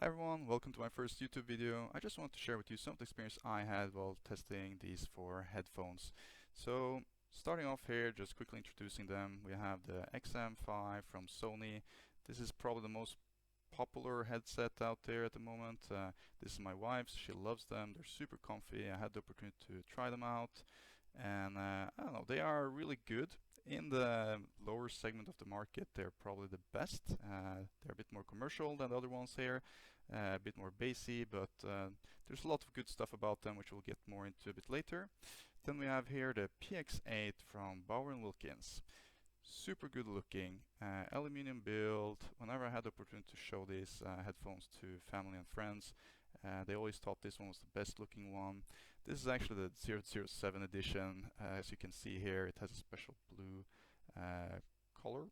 Hi everyone, welcome to my first YouTube video. I just want to share with you some of the experience I had while testing these four headphones. So starting off here, just quickly introducing them, we have the XM5 from Sony. This is probably the most popular headset out there at the moment. This is my wife's, she loves them, they're super comfy. I had the opportunity to try them out and I don't know, they are really good. In the lower segment of the market, they're probably the best. They're a bit more commercial than the other ones here, a bit more bassy, but there's a lot of good stuff about them, which we'll get more into a bit later. Then we have here the PX8 from Bauer & Wilkins. Super good looking, aluminum build. Whenever I had the opportunity to show these headphones to family and friends, they always thought this one was the best looking one. This is actually the 007 edition. As you can see here, it has a special blue color.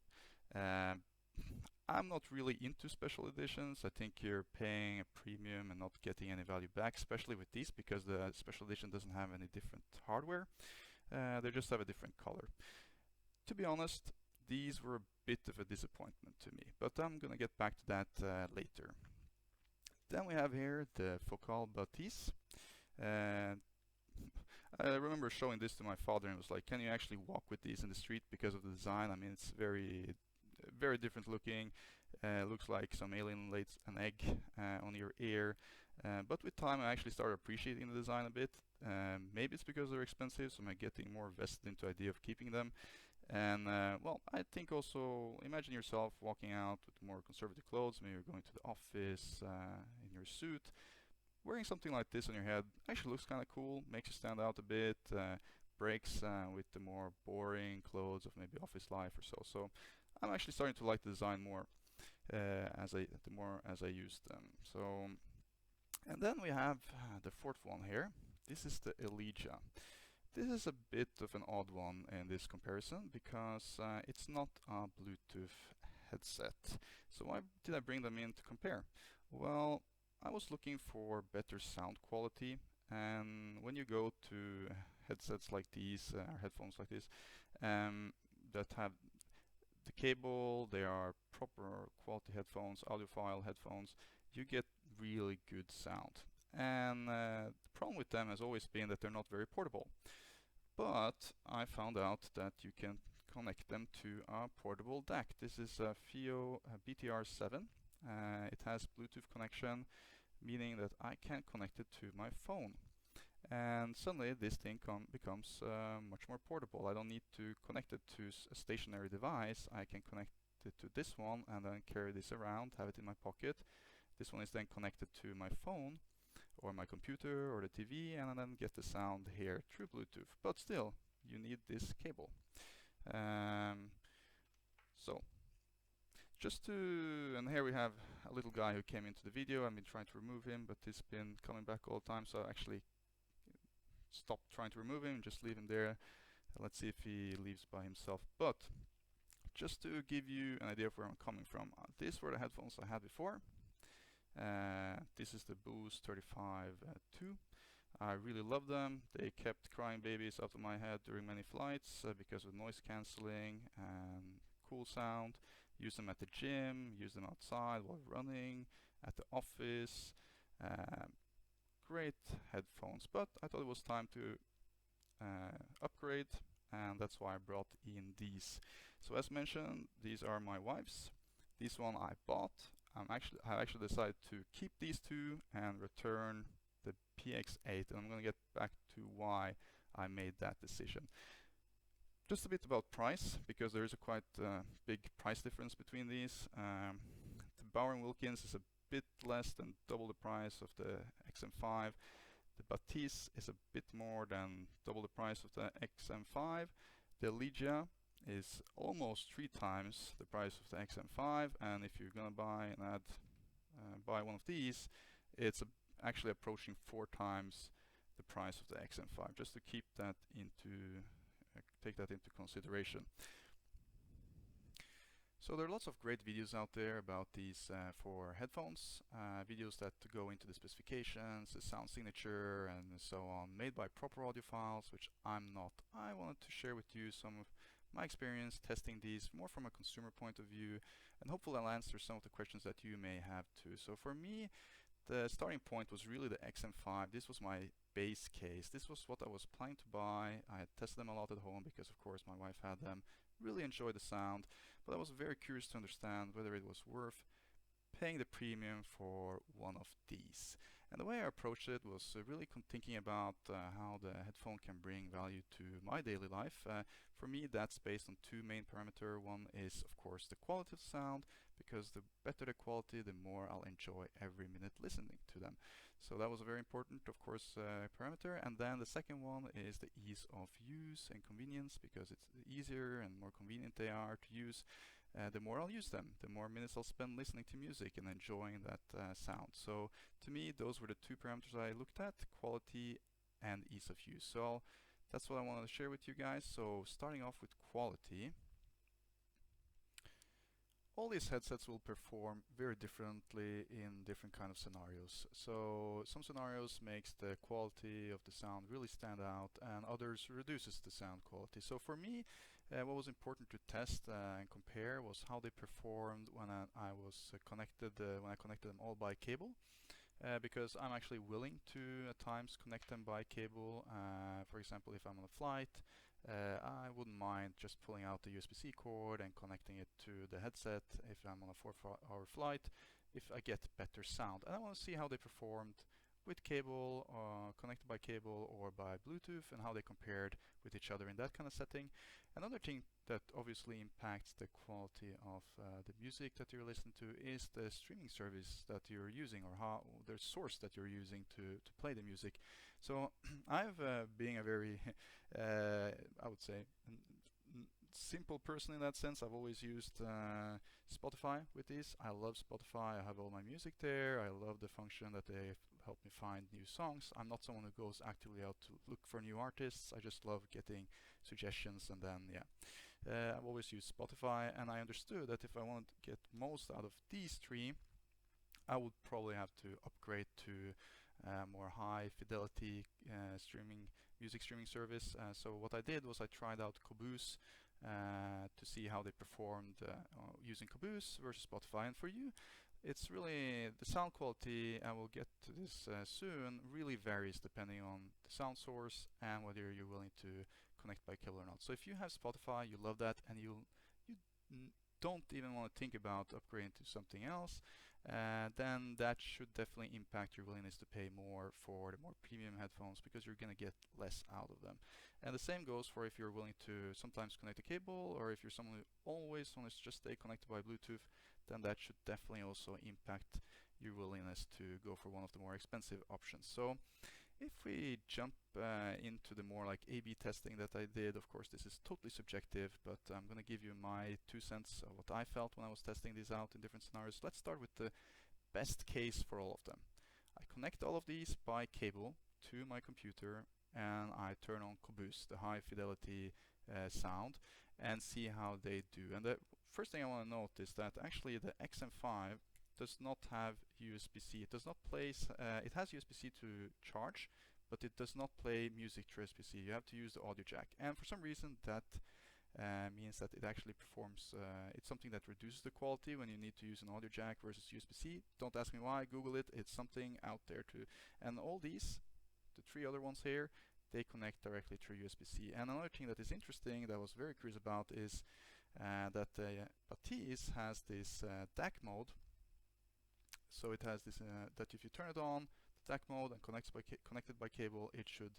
I'm not really into special editions. I think you're paying a premium and not getting any value back, especially with these, because the special edition doesn't have any different hardware. They just have a different color. To be honest, these were a bit of a disappointment to me, but I'm gonna get back to that later. Then we have here the Focal Bathys. I remember showing this to my father and was like, can you actually walk with these in the street because of the design? I mean, it's very different looking. Looks like some alien laid an egg on your ear. But with time I actually started appreciating the design a bit. Maybe it's because they're expensive, so I'm getting more vested into the idea of keeping them. And well, I think also, imagine yourself walking out with more conservative clothes. Maybe you're going to the office in your suit. Wearing something like this on your head actually looks kind of cool, makes you stand out a bit, breaks with the more boring clothes of maybe office life or so. So I'm actually starting to like the design more the more as I use them. So, and then we have the fourth one here. This is the Elegia. This is a bit of an odd one in this comparison because it's not a Bluetooth headset. So why did I bring them in to compare? Well, I was looking for better sound quality, and when you go to headsets like these, or headphones like this, that have the cable, they are proper quality headphones, audiophile headphones, you get really good sound. And the problem with them has always been that they're not very portable. But I found out that you can connect them to a portable DAC. This is a Fiio BTR7. It has Bluetooth connection, meaning that I can connect it to my phone. And suddenly this thing becomes much more portable. I don't need to connect it to a stationary device. I can connect it to this one and then carry this around, have it in my pocket. This one is then connected to my phone or my computer or the TV, and then get the sound here through Bluetooth. But still, you need this cable. So just to, and here we have a little guy who came into the video. I've been trying to remove him, but he's been coming back all the time, so I actually stopped trying to remove him, just leave him there. Let's see if he leaves by himself. But just to give you an idea of where I'm coming from, these were the headphones I had before. This is the Boost 35 2. I really love them. They kept crying babies out of my head during many flights because of noise cancelling and cool sound. Use them at the gym, use them outside while running, at the office. Great headphones, but I thought it was time to upgrade, and that's why I brought in these. So as mentioned, these are my wife's. This one I bought. I actually decided to keep these two and return the PX8, and I'm going to get back to why I made that decision. Just a bit about price, because there is a quite big price difference between these. The Bauer & Wilkins is a bit less than double the price of the XM5. The Bathys is a bit more than double the price of the XM5. The Elegia is almost 3 times the price of the XM5, and if you're gonna buy one of these, it's actually approaching 4 times the price of the XM5. Just to keep that take that into consideration. So there are lots of great videos out there about these 4 headphones, videos that go into the specifications, the sound signature, and so on, made by proper audiophiles, which I'm not. I wanted to share with you some of my experience testing these more from a consumer point of view, and hopefully I'll answer some of the questions that you may have too. So for me, the starting point was really the XM5. This was my base case. This was what I was planning to buy. I had tested them a lot at home because of course my wife had them. Really enjoyed the sound, but I was very curious to understand whether it was worth paying the premium for one of these. And the way I approached it was really thinking about how the headphone can bring value to my daily life. For me, that's based on two main parameters. One is, of course, the quality of sound, because the better the quality, the more I'll enjoy every minute listening to them. So that was a very important, of course, parameter. And then the second one is the ease of use and convenience, because it's easier and more convenient they are to use. The more I'll use them, the more minutes I'll spend listening to music and enjoying that sound. So to me, those were the two parameters I looked at: quality and ease of use. So that's what I wanted to share with you guys. So starting off with quality, all these headsets will perform very differently in different kind of scenarios. So some scenarios makes the quality of the sound really stand out, and others reduces the sound quality. So for me, what was important to test and compare was how they performed when I connected them all by cable. Because I'm actually willing to at times connect them by cable. For example, if I'm on a flight, I wouldn't mind just pulling out the USB-C cord and connecting it to the headset if I'm on a 4-hour flight, if I get better sound. And I want to see how they performed with cable, connected by cable or by Bluetooth, and how they compared with each other in that kind of setting. Another thing that obviously impacts the quality of the music that you're listening to is the streaming service that you're using, or how the source that you're using to play the music. So I've being a very, I would say, simple person in that sense. I've always used Spotify with these. I love Spotify. I have all my music there. I love the function that they help me find new songs. I'm not someone who goes actively out to look for new artists. I just love getting suggestions, and then I've always used Spotify, and I understood that if I wanted to get most out of these three, I would probably have to upgrade to more high fidelity music streaming service. So what I did was I tried out Caboose to see how they performed using Caboose versus Spotify. And for you, it's really the sound quality, I will get to this soon, really varies depending on the sound source and whether you're willing to connect by cable or not. So if you have Spotify, you love that, and you don't even want to think about upgrading to something else, then that should definitely impact your willingness to pay more for the more premium headphones, because you're going to get less out of them. And the same goes for if you're willing to sometimes connect a cable, or if you're someone who always wants to just stay connected by Bluetooth, then that should definitely also impact your willingness to go for one of the more expensive options. So if we jump into the more like A/B testing that I did, of course this is totally subjective, but I'm going to give you my 2 cents of what I felt when I was testing these out in different scenarios. Let's start with the best case for all of them. I connect all of these by cable to my computer, and I turn on Caboose, the high fidelity sound, and see how they do. And the first thing I want to note is that actually the XM5 does not have USB-C. It does not place, it has USB-C to charge, but it does not play music through USB-C. You have to use the audio jack. And for some reason that means that it actually performs, it's something that reduces the quality when you need to use an audio jack versus USB-C. Don't ask me why, Google it, it's something out there too. And all these, the 3 other ones here, they connect directly through USB-C. And another thing that is interesting that I was very curious about is that Bathys has this DAC mode. So it has this that if you turn it on, the DAC mode, and connected by cable, it should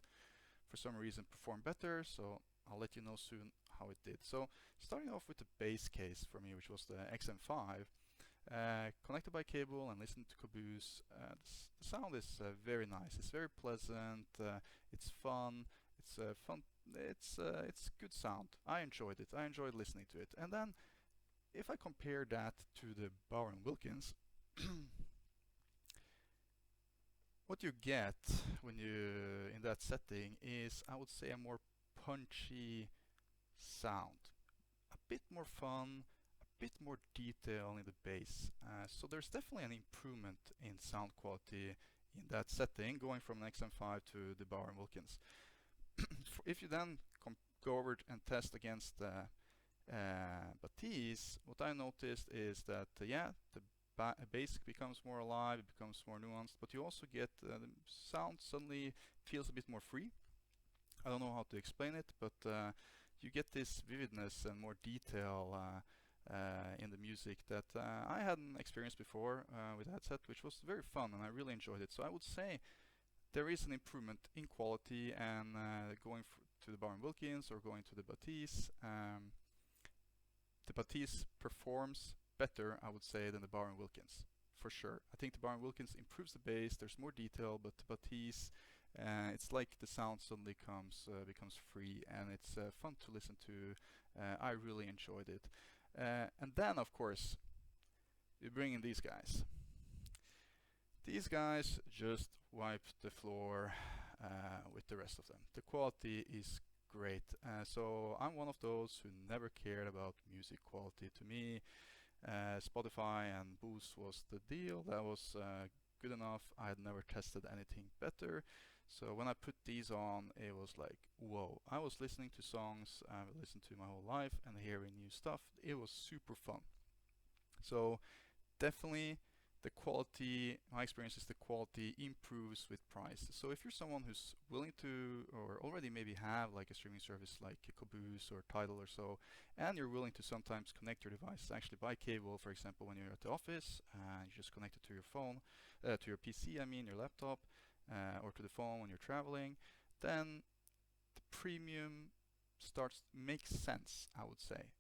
for some reason perform better. So I'll let you know soon how it did. So starting off with the base case for me, which was the XM5, connected by cable and listening to Caboose, the sound is very nice. It's very pleasant. It's fun. It's good sound. I enjoyed it. I enjoyed listening to it. And then if I compare that to the Bauer & Wilkins, what you get when you in that setting is, I would say, a more punchy sound, a bit more fun, a bit more detail in the bass. So there's definitely an improvement in sound quality in that setting, going from an XM5 to the Bauer & Wilkins. If you then go over and test against Bathys, what I noticed is that yeah, the bass becomes more alive, it becomes more nuanced, but you also get the sound suddenly feels a bit more free. I don't know how to explain it, but you get this vividness and more detail in the music that I hadn't experienced before with the headset, which was very fun and I really enjoyed it. So I would say there is an improvement in quality, and going to the Wilkins or going to the Bathys, the Bathys performs better, I would say, than the Wilkins, for sure. I think the Wilkins improves the bass, there's more detail, but the Bathys, it's like the sound suddenly becomes free, and it's fun to listen to. I really enjoyed it. And then, of course, you bring in these guys. These guys just wiped the floor with the rest of them. The quality is great. So I'm one of those who never cared about music quality. To me, Spotify and Boost was the deal. That was good enough. I had never tested anything better. So when I put these on, it was like, whoa. I was listening to songs I've listened to my whole life and hearing new stuff. It was super fun. So definitely the quality, my experience is the quality improves with price. So if you're someone who's willing to, or already maybe have like a streaming service like Caboose or Tidal or so, and you're willing to sometimes connect your device actually by cable, for example, when you're at the office, and you just connect it to your phone, to your PC, I mean, your laptop, or to the phone when you're traveling, then the premium starts to make sense, I would say.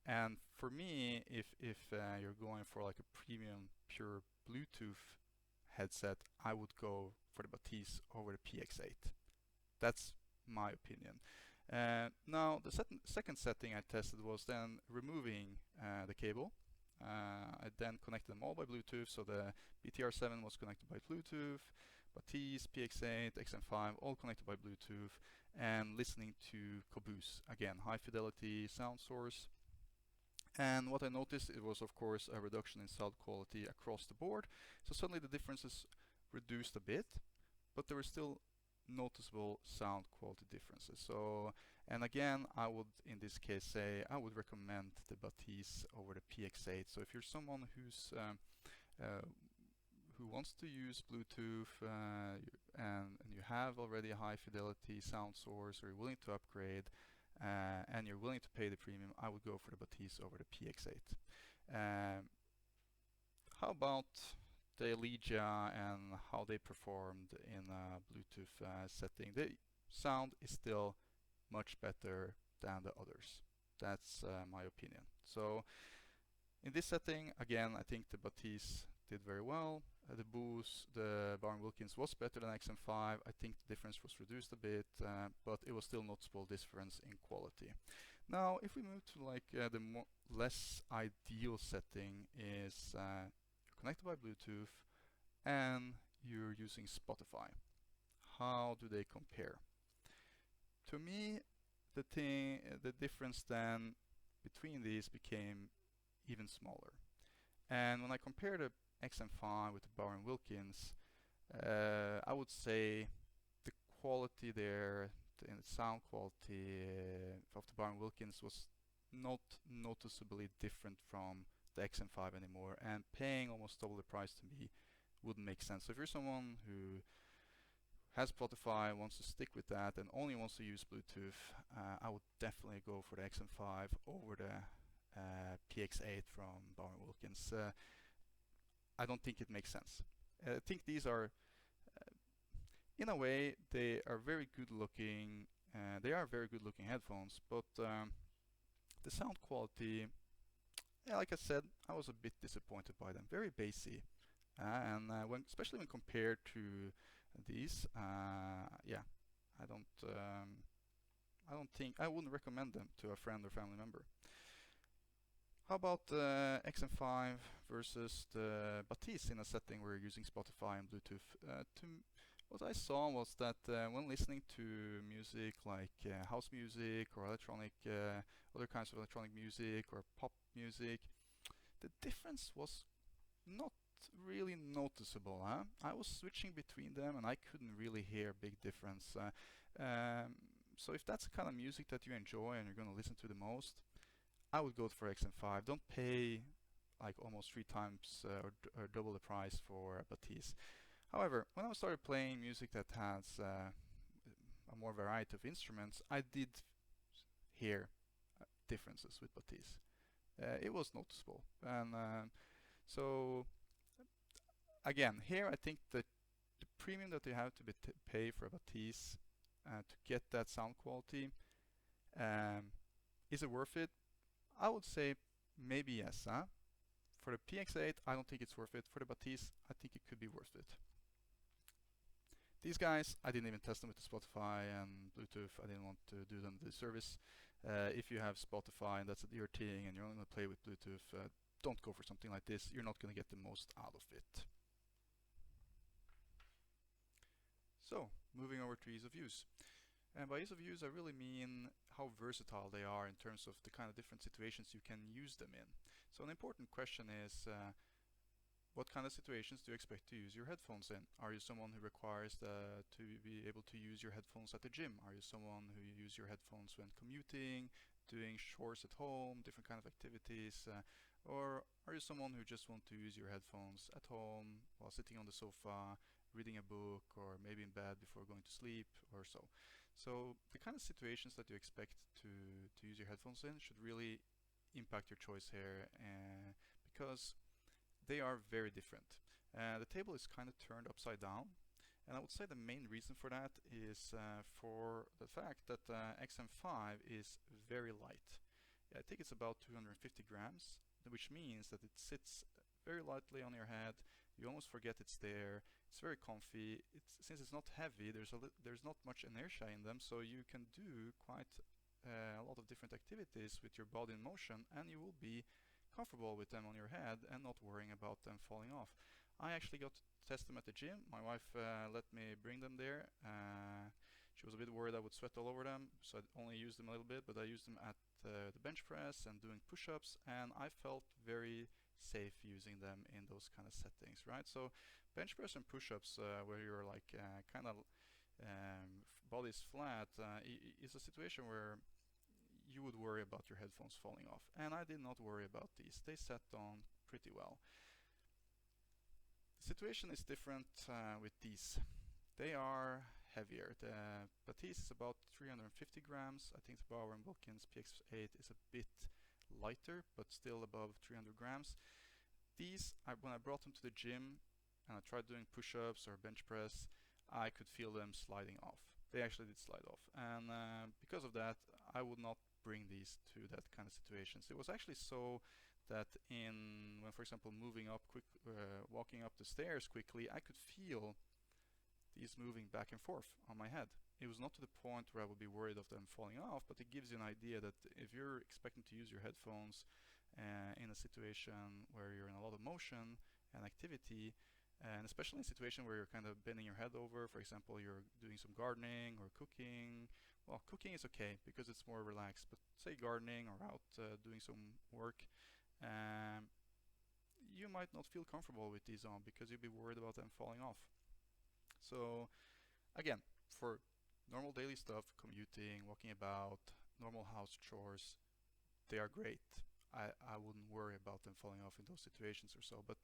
And for me, if you're going for like a premium pure Bluetooth headset, I would go for the Bathys over the PX8. That's my opinion. Now, the second setting I tested was then removing the cable. I then connected them all by Bluetooth, so the BTR7 was connected by Bluetooth, Bathys, PX8, XM5, all connected by Bluetooth, and listening to Caboose. Again, high fidelity sound source. And what I noticed, it was of course a reduction in sound quality across the board. So suddenly the differences reduced a bit, but there were still noticeable sound quality differences. So, and again, I would in this case say I would recommend the Bathys over the PX8. So if you're someone who wants to use Bluetooth and you have already a high fidelity sound source, or you're willing to upgrade, and you're willing to pay the premium, I would go for the Bathys over the PX8. How about the Elegia and how they performed in a Bluetooth setting? The sound is still much better than the others. That's my opinion. So in this setting, again, I think the Bathys did very well. The Boost, the Wilkins was better than XM5. I think the difference was reduced a bit, but it was still noticeable difference in quality. Now, if we move to like the less ideal setting is you're connected by Bluetooth and you're using Spotify. How do they compare? To me, the difference then between these became even smaller. And when I compare the XM5 with the Wilkins, I would say the quality there, the sound quality of the Wilkins was not noticeably different from the XM5 anymore, and paying almost double the price to me wouldn't make sense. So if you're someone who has Spotify, wants to stick with that, and only wants to use Bluetooth, I would definitely go for the XM5 over the PX8 from Wilkins. I don't think it makes sense. I think these are, in a way, they are very good looking. They are very good looking headphones, but the sound quality, yeah, like I said, I was a bit disappointed by them. Very bassy, and especially when compared to these, yeah, I don't think I wouldn't recommend them to a friend or family member. How about the XM5 versus the Bathys in a setting where you're using Spotify and Bluetooth? What I saw was that when listening to music like house music or electronic, other kinds of electronic music or pop music, the difference was not really noticeable. I was switching between them and I couldn't really hear a big difference. So if that's the kind of music that you enjoy and you're going to listen to the most, I would go for XM5. Don't pay like almost 3 times or double the price for Bathys. However, when I started playing music that has a more variety of instruments, I did hear differences with Bathys. It was noticeable, and so again, here I think that the premium that you have to pay for a Bathys to get that sound quality, is it worth it? I would say maybe yes. For the PX8, I don't think it's worth it. For the Bathys, I think it could be worth it. These guys, I didn't even test them with the Spotify and Bluetooth. I didn't want to do them the service. If you have Spotify and that's your thing and you're only going to play with Bluetooth, don't go for something like this. You're not going to get the most out of it. So, moving over to ease of use. And by ease of use, I really mean how versatile they are in terms of the kind of different situations you can use them in. So an important question is, what kind of situations do you expect to use your headphones in? Are you someone who requires to be able to use your headphones at the gym? Are you someone who use your headphones when commuting, doing chores at home, different kind of activities? Or are you someone who just want to use your headphones at home while sitting on the sofa, reading a book, or maybe in bed before going to sleep or so? So the kind of situations that you expect to use your headphones in should really impact your choice here, because they are very different. The table is kind of turned upside down, and I would say the main reason for that is for the fact that XM5 is very light. I think it's about 250 grams, which means that it sits very lightly on your head. You almost forget it's there. It's very comfy. Since it's not heavy, there's not much inertia in them, so you can do quite a lot of different activities with your body in motion, and you will be comfortable with them on your head and not worrying about them falling off. I actually got to test them at the gym. My wife let me bring them there. She was a bit worried I would sweat all over them, so I only used them a little bit, but I used them at the bench press and doing push-ups, and I felt very safe using them in those kind of settings, right? So bench press and push-ups where you're like kind of body's flat is a situation where you would worry about your headphones falling off, and I did not worry about these. They sat on pretty well. The situation is different with these. They are heavier. The Bathys is about 350 grams. I think the Bauer and Wilkins PX8 is a bit lighter, but still above 300 grams. These, when I brought them to the gym and I tried doing push-ups or bench press, I could feel them sliding off. They actually did slide off, and because of that, I would not bring these to that kind of situations. It was actually so that when, for example, walking up the stairs quickly, I could feel these moving back and forth on my head. It was not to the point where I would be worried of them falling off, but it gives you an idea that if you're expecting to use your headphones in a situation where you're in a lot of motion and activity, and especially in a situation where you're kind of bending your head over, for example, you're doing some gardening or cooking. Well, cooking is okay because it's more relaxed, but say gardening or out doing some work, you might not feel comfortable with these on because you'd be worried about them falling off. So again, for normal daily stuff, commuting, walking about, normal house chores, they are great. I wouldn't worry about them falling off in those situations or so, but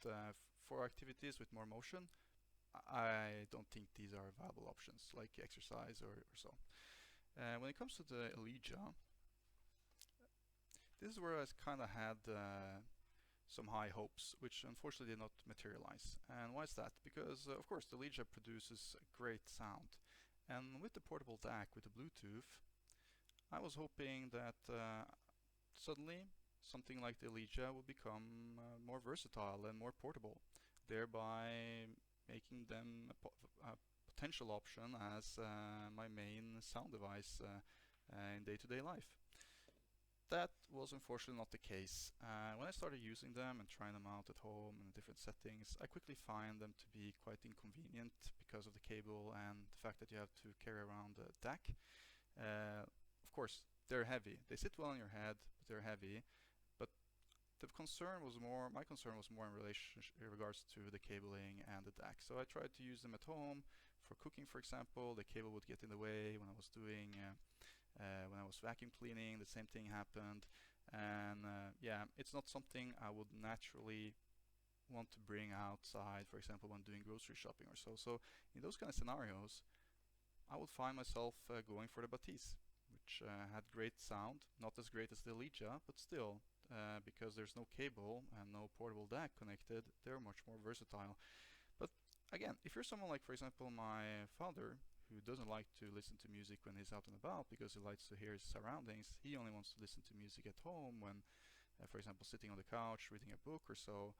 for activities with more motion, I don't think these are viable options like exercise or so. When it comes to the Elegia, this is where I kind of had some high hopes, which unfortunately did not materialize. And why is that? Because of course the Elegia produces a great sound, and with the portable DAC with the Bluetooth, I was hoping that suddenly something like the Elegia will become more versatile and more portable, thereby making them a potential option as my main sound device in day-to-day life. That was unfortunately not the case. When I started using them and trying them out at home in different settings, I quickly find them to be quite inconvenient because of the cable and the fact that you have to carry around the DAC. Of course, they're heavy. They sit well on your head, but they're heavy. But my concern was more in regards to the cabling and the DAC. So I tried to use them at home for cooking, for example. The cable would get in the way when I was doing When I was vacuum cleaning, the same thing happened. And yeah, it's not something I would naturally want to bring outside, for example, when doing grocery shopping or so. So in those kind of scenarios, I would find myself going for the Bathys, which had great sound, not as great as the Elegia, but still, because there's no cable and no portable DAC connected, they're much more versatile. But again, if you're someone like, for example, my father, who doesn't like to listen to music when he's out and about because he likes to hear his surroundings, he only wants to listen to music at home when, for example, sitting on the couch, reading a book or so,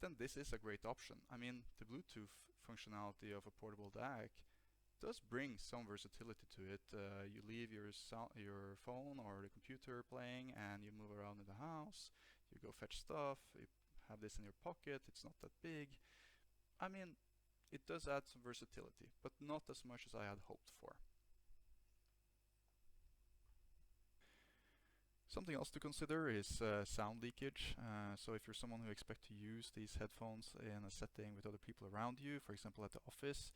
then this is a great option. I mean, the Bluetooth functionality of a portable DAC does bring some versatility to it. You leave your phone or the computer playing and you move around in the house, you go fetch stuff, you have this in your pocket, it's not that big. I mean, it does add some versatility, but not as much as I had hoped for. Something else to consider is sound leakage. So if you're someone who expects to use these headphones in a setting with other people around you, for example at the office,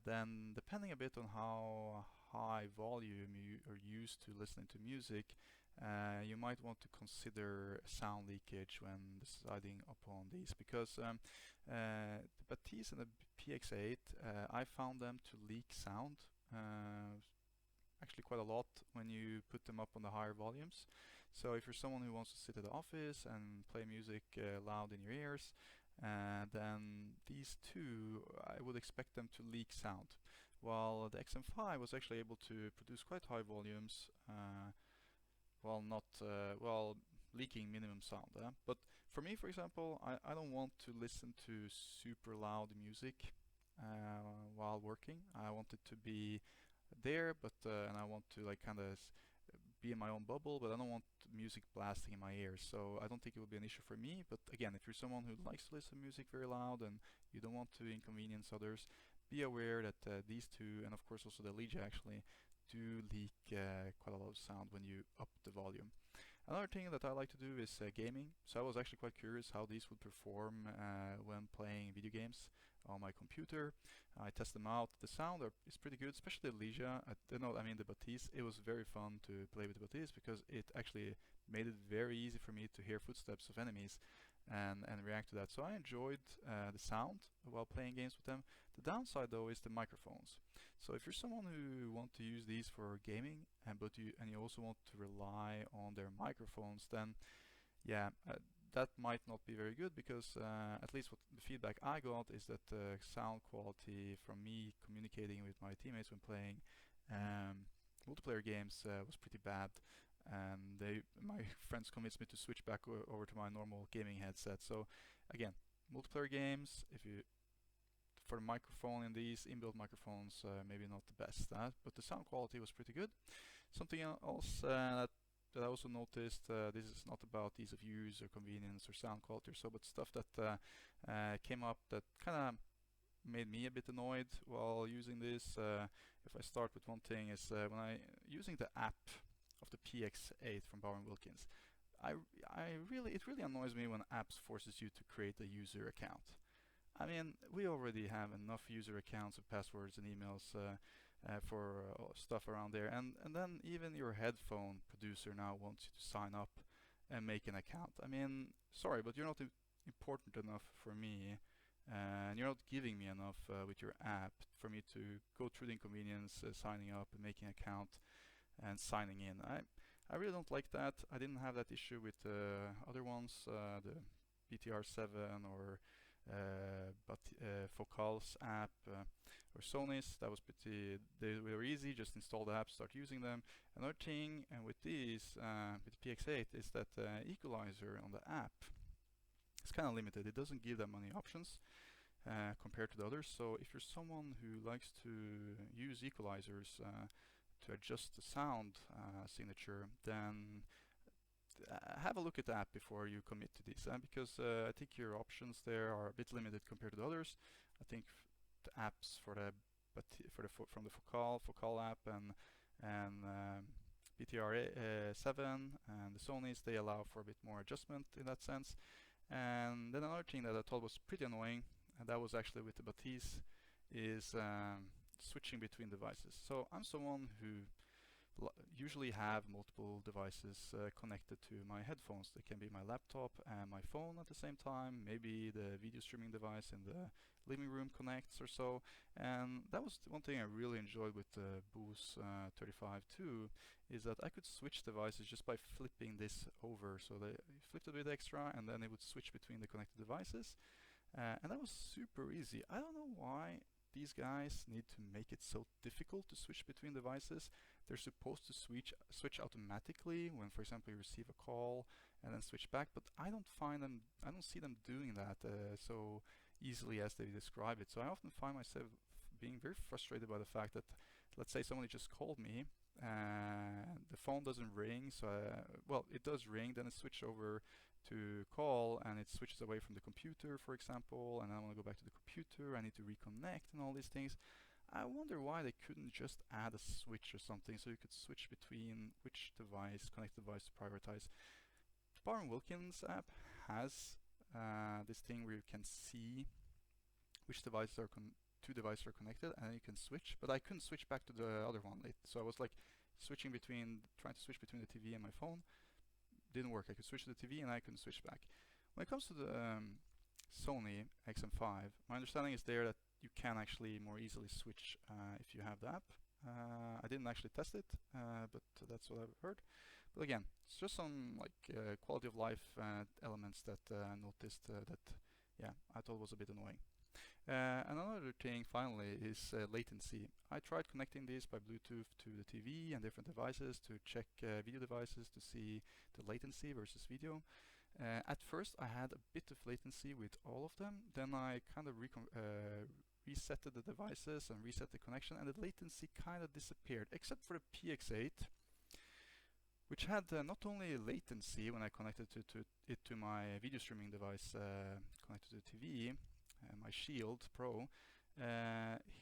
then depending a bit on how high volume you are used to listening to music, you might want to consider sound leakage when deciding upon these, because the Bathys and the PX8, I found them to leak sound actually quite a lot when you put them up on the higher volumes. So if you're someone who wants to sit at the office and play music loud in your ears, then these two, I would expect them to leak sound. While the XM5 was actually able to produce quite high volumes, while not leaking minimum sound. But for me, for example, I don't want to listen to super loud music while working. I want it to be there, but and I want to like kind of be in my own bubble, but I don't want music blasting in my ears. So I don't think it will be an issue for me. But again, if you're someone who likes to listen to music very loud and you don't want to inconvenience others, be aware that these two, and of course also the Elegia actually, do leak quite a lot of sound when you up the volume. Another thing that I like to do is gaming. So I was actually quite curious how these would perform when playing video games on my computer. I test them out. The sound is pretty good, especially the Elegia. The Bathys. It was very fun to play with the Bathys because it actually made it very easy for me to hear footsteps of enemies and react to that. So I enjoyed the sound while playing games with them. The downside though is the microphones. So if you're someone who wants to use these for gaming and you also want to rely on their microphones, then yeah, that might not be very good, because at least what the feedback I got is that the sound quality from me communicating with my teammates when playing multiplayer games was pretty bad, and my friends convinced me to switch back over to my normal gaming headset. So again, multiplayer games, for the microphone in these inbuilt microphones, maybe not the best, but the sound quality was pretty good. Something else that I also noticed, this is not about ease of use or convenience or sound quality or so, but stuff that came up that kind of made me a bit annoyed while using this. If I start with one thing, is when using the app of the PX8 from Bauer & Wilkins, it really annoys me when apps forces you to create a user account. I mean, we already have enough user accounts with passwords and emails for stuff around there, and then even your headphone producer now wants you to sign up and make an account. I mean, sorry, but you're not important enough for me, and you're not giving me enough with your app for me to go through the inconvenience signing up and making an account and signing in. I really don't like that. I didn't have that issue with the other ones, the BTR7 or but Focal's app or Sony's. That was they were easy, just install the app, start using them. Another thing with these, with PX8, is that the equalizer on the app is kind of limited. It doesn't give that many options compared to the others. So if you're someone who likes to use equalizers to adjust the sound signature, then have a look at the app before you commit to these, because I think your options there are a bit limited compared to the others. I think the apps from the Focal app and BTR7 and the Sony's, they allow for a bit more adjustment in that sense. And then another thing that I thought was pretty annoying, and that was actually with the Bathys, is switching between devices. So I'm someone who usually have multiple devices connected to my headphones. They can be my laptop and my phone at the same time, maybe the video streaming device in the living room connects or so. And that was one thing I really enjoyed with the Bose 35 too, is that I could switch devices just by flipping this over. So they flipped a bit extra and then it would switch between the connected devices. And that was super easy. I don't know why these guys need to make it so difficult to switch between devices. They're supposed to switch automatically when, for example, you receive a call and then switch back, but I don't see them doing that so easily as they describe it. So I often find myself being very frustrated by the fact that, let's say somebody just called me, the phone doesn't ring, so well, it does ring, then it switched over to call and it switches away from the computer, for example, and I want to go back to the computer, I need to reconnect and all these things. I wonder why they couldn't just add a switch or something so you could switch between which device, connect device to prioritize. The Bar & Wilkins app has this thing where you can see which devices are two devices are connected and you can switch, but I couldn't switch back to the other one. So I was like trying to switch between the TV and my phone. Didn't work. I could switch to the TV and I couldn't switch back. When it comes to the Sony XM5, my understanding is there that you can actually more easily switch if you have the app. I didn't actually test it, but that's what I've heard. But again, it's just some like quality of life elements that I noticed that I thought was a bit annoying. Another thing finally is latency. I tried connecting these by Bluetooth to the TV and different devices to check video devices to see the latency versus video. At first I had a bit of latency with all of them, then I kind of resetted the devices and reset the connection, and the latency kind of disappeared, except for the PX8, which had not only latency when I connected it to my video streaming device connected to the TV, my Shield Pro.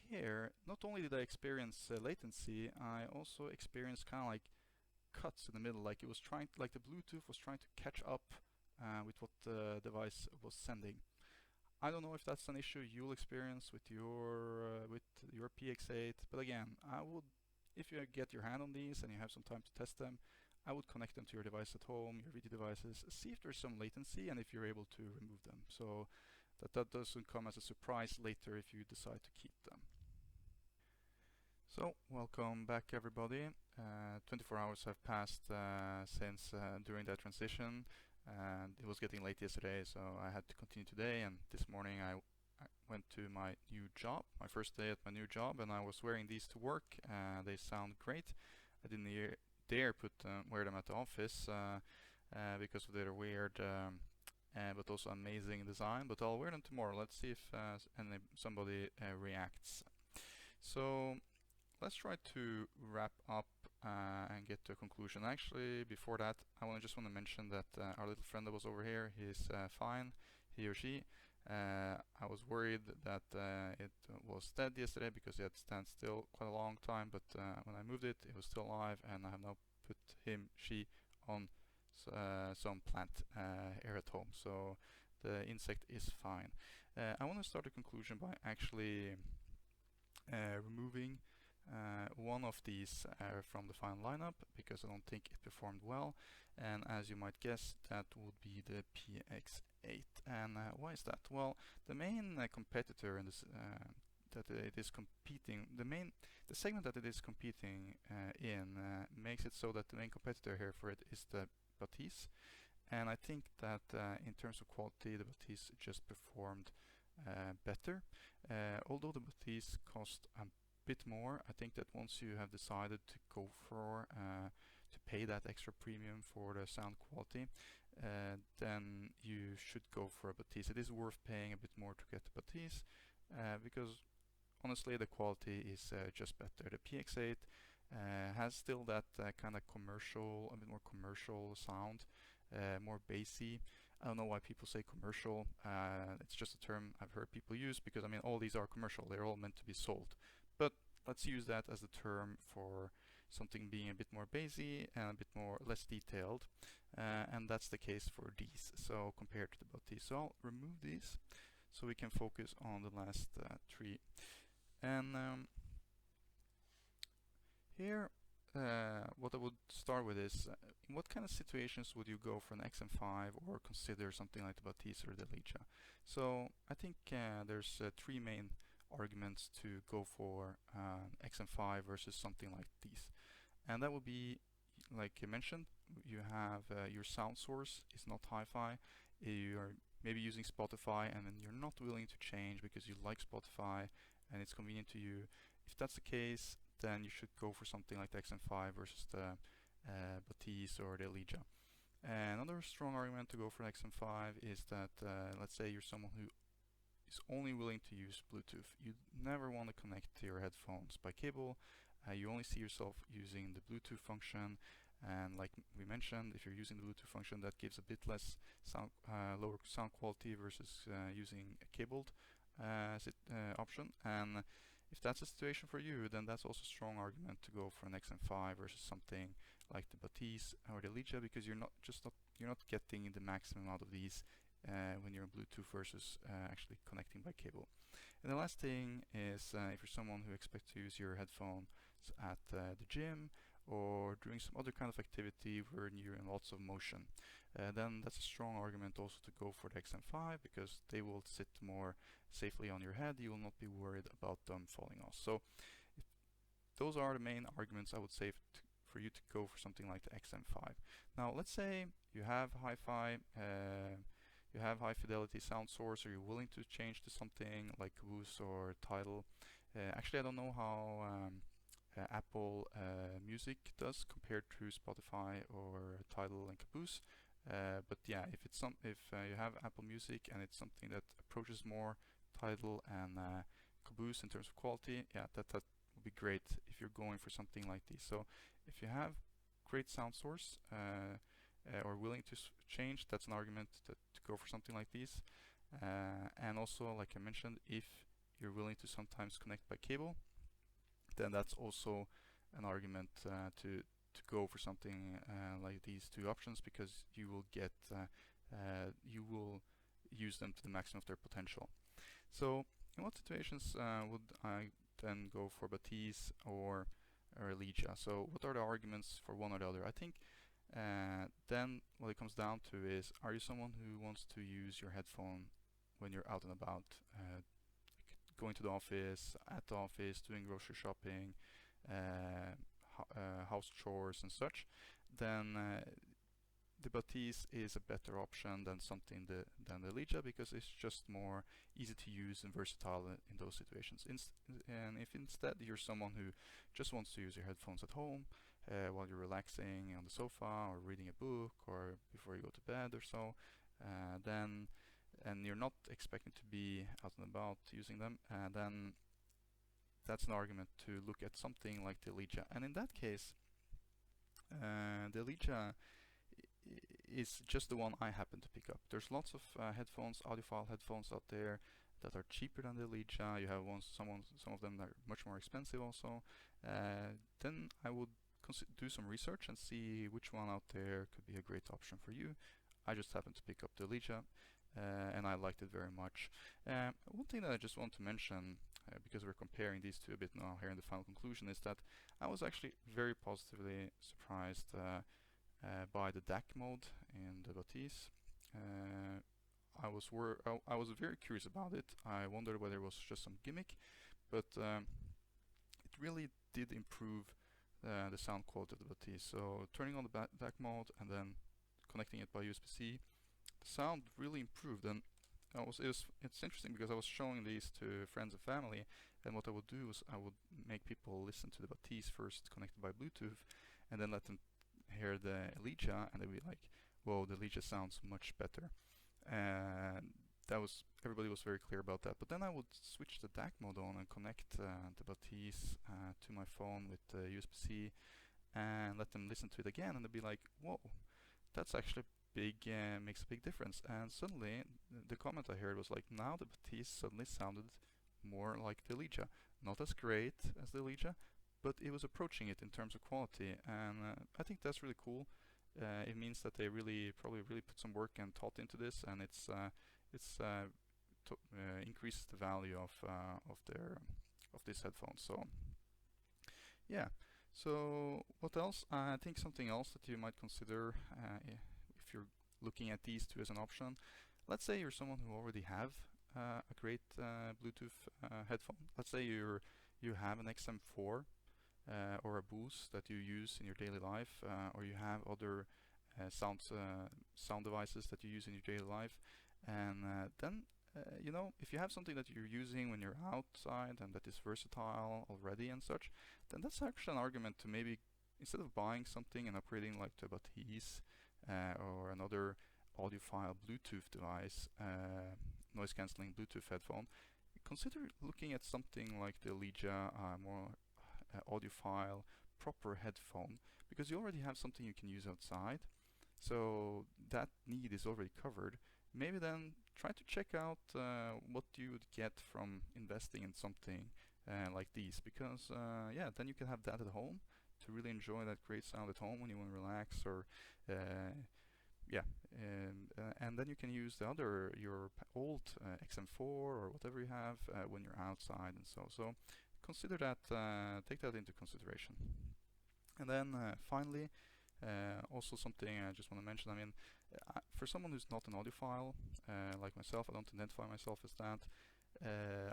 Here, not only did I experience latency, I also experienced kind of like cuts in the middle, like the Bluetooth was trying to catch up with what the device was sending. I don't know if that's an issue you'll experience with your PX8, but again, if you get your hand on these and you have some time to test them, I would connect them to your device at home, your video devices, see if there's some latency and if you're able to remove them, so that doesn't come as a surprise later if you decide to keep them. So, welcome back everybody. 24 hours have passed since during that transition, and it was getting late yesterday, so I had to continue today, and this morning I went to my new job, my first day at my new job, and I was wearing these to work. They sound great. I didn't dare wear them at the office because of their weird but also amazing design, but I'll wear them tomorrow. Let's see if somebody reacts. So let's try to wrap up and get to a conclusion. Actually, before that, I just want to mention that our little friend that was over here, he's fine, he or she. I was worried that it was dead yesterday because it had stand still quite a long time, but when I moved it, it was still alive, and I have now put she on some plant air at home, so the insect is fine. I want to start a conclusion by actually removing one of these from the final lineup because I don't think it performed well, and as you might guess, that would be the PX8. And why is that? Well, the main competitor in this that it is competing, the segment that it is competing in makes it so that the main competitor here for it is the Bathys, and I think that in terms of quality, the Bathys just performed better. Although the Bathys cost a bit more, I think that once you have decided to go for to pay that extra premium for the sound quality, then you should go for a Bathys. It is worth paying a bit more to get the Bathys because honestly the quality is just better. The PX8 has still that kind of commercial, a bit more commercial sound, more bassy. I don't know why people say commercial. It's just a term I've heard people use because I mean all these are commercial. They're all meant to be sold. But let's use that as a term for something being a bit more bassy and a bit less detailed, and that's the case for these. So compared to the Bathys, so I'll remove these so we can focus on the last three. And Here, what I would start with is, in what kind of situations would you go for an XM5 or consider something like the Bathys or the Elegia? So I think there's three main arguments to go for XM5 versus something like these. And that would be, like I mentioned, you have your sound source is not hi-fi. You are maybe using Spotify and then you're not willing to change because you like Spotify and it's convenient to you. If that's the case, then you should go for something like the XM5 versus the Bathys or the Elegia. Another strong argument to go for XM5 is that let's say you're someone who is only willing to use Bluetooth. You never want to connect to your headphones by cable. You only see yourself using the Bluetooth function, and like we mentioned, if you're using the Bluetooth function, that gives a bit less sound, lower sound quality versus using a cabled option. And if that's a situation for you, then that's also a strong argument to go for an XM5 versus something like the Bathys or the Elegia, because you're not getting the maximum out of these when you're on Bluetooth versus actually connecting by cable. And the last thing is if you're someone who expects to use your headphones at the gym or doing some other kind of activity where you're in lots of motion, then that's a strong argument also to go for the XM5 because they will sit more safely on your head. You will not be worried about them falling off. So those are the main arguments I would say for you to go for something like the XM5. Now let's say you have hi-fi, you have high fidelity sound source, or you're willing to change to something like Caboose or Tidal. Actually, I don't know how Apple Music does compared to Spotify or Tidal and Caboose. But yeah, if you have Apple Music and it's something that approaches more Tidal and Caboose in terms of quality, yeah, that would be great if you're going for something like this. So if you have great sound source or willing to change, that's an argument to go for something like this. And also, like I mentioned, if you're willing to sometimes connect by cable, then that's also an argument to go for something like these two options, because you will use them to the maximum of their potential. So in what situations would I then go for Bathys or Elegia? So what are the arguments for one or the other? I think then what it comes down to is, are you someone who wants to use your headphone when you're out and about, going to the office, at the office, doing grocery shopping, house chores and such? Then the Bathys is a better option than than the Elegia, because it's just more easy to use and versatile in those situations. And if instead you're someone who just wants to use your headphones at home while you're relaxing on the sofa or reading a book or before you go to bed or so, and you're not expecting to be out and about using them, then that's an argument to look at something like the Elegia. And in that case, the Elegia is just the one I happen to pick up. There's lots of headphones, audiophile headphones out there that are cheaper than the Elegia. You have some of them that are much more expensive also. Then I would do some research and see which one out there could be a great option for you. I just happened to pick up the Elegia, and I liked it very much. One thing that I just want to mention, because we're comparing these two a bit now here in the final conclusion, is that I was actually very positively surprised by the DAC mode in the Bathys. I was very curious about it. I wondered whether it was just some gimmick, but it really did improve the sound quality of the Bathys. So turning on the DAC mode and then connecting it by USB-C, the sound really improved. And it's interesting because I was showing these to friends and family, and what I would do is I would make people listen to the Bathys first connected by Bluetooth, and then let them hear the Elegia, and they'd be like, whoa, the Elegia sounds much better. And everybody was very clear about that. But then I would switch the DAC mode on and connect the Bathys to my phone with USB-C and let them listen to it again, and they'd be like, whoa, that's actually big, makes a big difference. And suddenly the comment I heard was like, now the Bathys suddenly sounded more like the Elegia. Not as great as the Elegia, but it was approaching it in terms of quality, and I think that's really cool. It means that they probably really put some work and thought into this, and it's increases the value of this headphone. So yeah, So what else? I think something else that you might consider if you're looking at these two as an option. Let's say you're someone who already have a great Bluetooth headphone. Let's say you have an XM4 or a Bose that you use in your daily life, or you have other sound devices that you use in your daily life, and then you know, if you have something that you're using when you're outside and that is versatile already and such, then that's actually an argument to maybe, instead of buying something and upgrading like to a Bathys or another audiophile Bluetooth device, noise cancelling Bluetooth headphone, consider looking at something like the Elegia more audiophile proper headphone, because you already have something you can use outside, so that need is already covered. Maybe then try to check out what you would get from investing in something like these, because yeah, then you can have that at home to really enjoy that great sound at home when you want to relax, or yeah, and then you can use your old XM4 or whatever you have when you're outside, and so consider that, take that into consideration. And then finally, also something I just want to mention, I mean, for someone who's not an audiophile, like myself, I don't identify myself as that.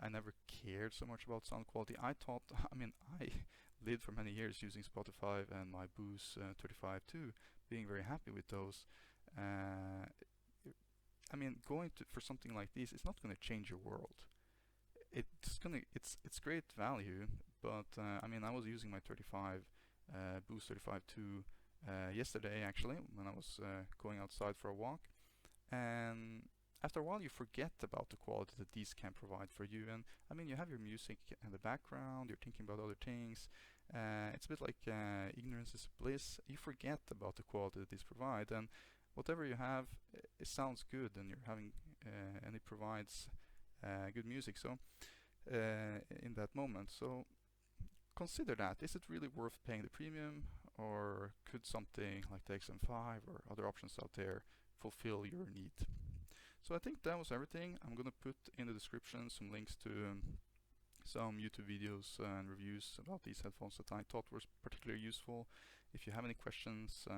I never cared so much about sound quality. I thought, I mean, I lived for many years using Spotify and my Bose 35 too, being very happy with those. I mean, going for something like this is not going to change your world. It's great value, but I mean, I was using my 35 Bose 35 2 yesterday actually, when I was going outside for a walk, and after a while you forget about the quality that these can provide for you. And I mean, you have your music in the background, you're thinking about other things. It's a bit like ignorance is bliss. You forget about the quality that these provide, and whatever you have, it sounds good, and you're having and it provides good music. So in that moment, so consider that. Is it really worth paying the premium, or could something like the XM5 or other options out there fulfill your need? So I think that was everything. I'm gonna put in the description some links to some YouTube videos and reviews about these headphones that I thought were particularly useful. If you have any questions,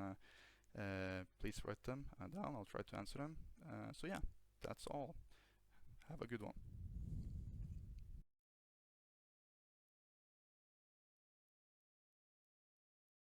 please write them down. I'll try to answer them. So yeah, that's all. Have a good one.